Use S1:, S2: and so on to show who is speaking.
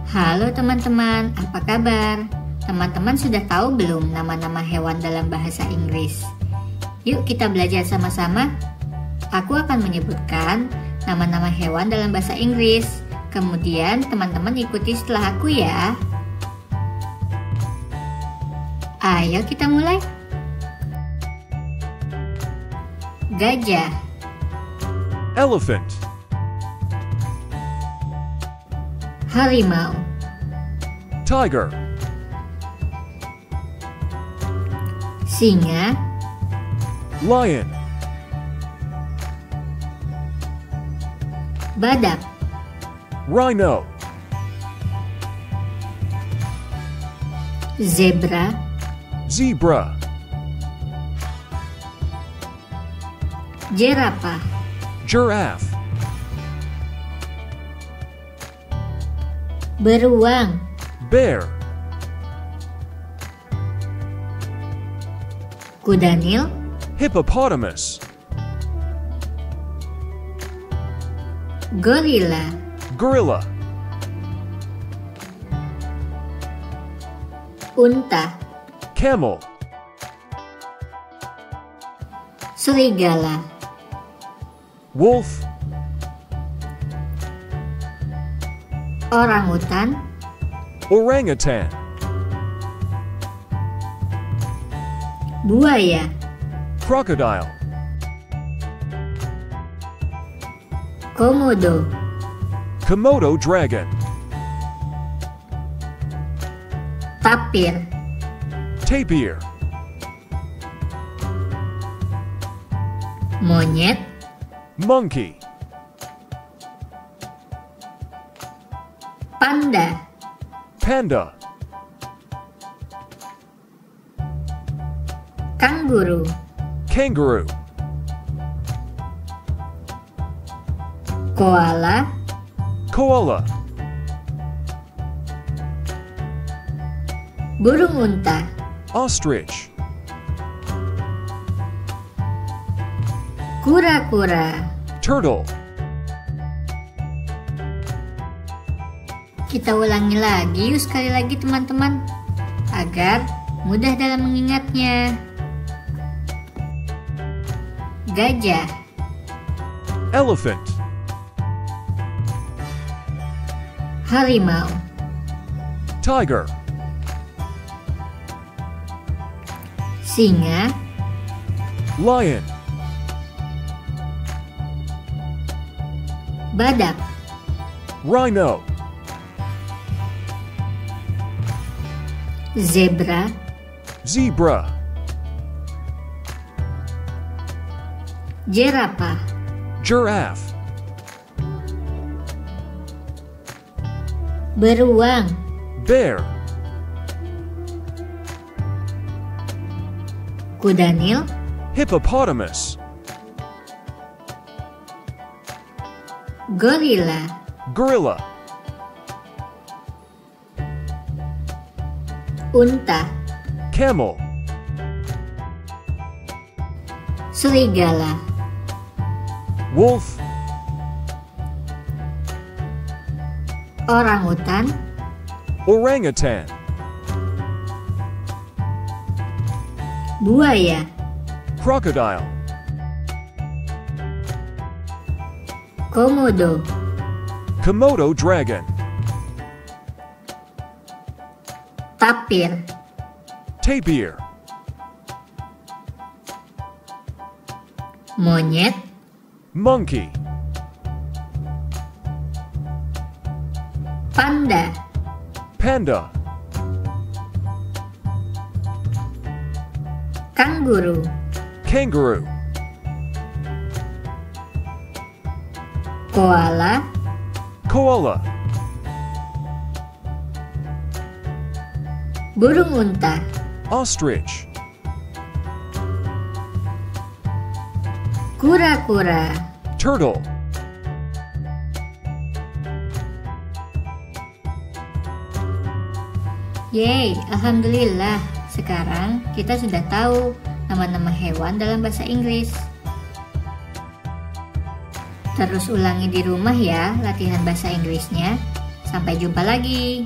S1: Halo teman-teman, apa kabar? Teman-teman sudah tahu belum nama-nama hewan dalam bahasa Inggris? Yuk kita belajar sama-sama. Aku akan menyebutkan nama-nama hewan dalam bahasa Inggris. Kemudian teman-teman ikuti setelah aku ya. Ayo kita mulai. Gajah,
S2: Elephant.
S1: harimau,
S2: Tiger.
S1: singa,
S2: Lion.
S1: badak,
S2: Rhino.
S1: zebra,
S2: Zebra.
S1: jerapah,
S2: Giraffe.
S1: beruang,
S2: Bear.
S1: kuda nil,
S2: Hippopotamus.
S1: gorila,
S2: Gorilla.
S1: unta,
S2: Camel.
S1: serigala,
S2: Wolf.
S1: orangutan,
S2: Orangutan.
S1: buaya,
S2: Crocodile.
S1: komodo,
S2: Komodo dragon.
S1: tapir,
S2: Tapir.
S1: monyet,
S2: Monkey.
S1: panda,
S2: Panda.
S1: kanguru,
S2: Kangaroo.
S1: koala,
S2: Koala.
S1: burung unta,
S2: Ostrich.
S1: kura-kura.
S2: Turtle.
S1: Kita ulangi lagi yuk sekali lagi teman-teman, agar mudah dalam mengingatnya. Gajah,
S2: Elephant.
S1: harimau,
S2: Tiger.
S1: singa,
S2: Lion.
S1: badak,
S2: Rhino.
S1: zebra,
S2: Zebra.
S1: jerapah,
S2: Giraffe.
S1: beruang,
S2: Bear.
S1: kuda nil,
S2: Hippopotamus.
S1: gorila,
S2: Gorilla.
S1: unta,
S2: Camel.
S1: serigala,
S2: Wolf.
S1: orangutan,
S2: Orangutan.
S1: buaya,
S2: Crocodile.
S1: komodo,
S2: Komodo dragon.
S1: tapir,
S2: Tapir.
S1: monyet,
S2: Monkey.
S1: panda,
S2: Panda.
S1: kanguru,
S2: Kangaroo.
S1: koala,
S2: Koala.
S1: burung unta,
S2: Ostrich.
S1: kura-kura.
S2: Turtle.
S1: Yeay, alhamdulillah. Sekarang kita sudah tahu nama-nama hewan dalam bahasa Inggris. Terus ulangi di rumah ya latihan bahasa Inggrisnya. Sampai jumpa lagi.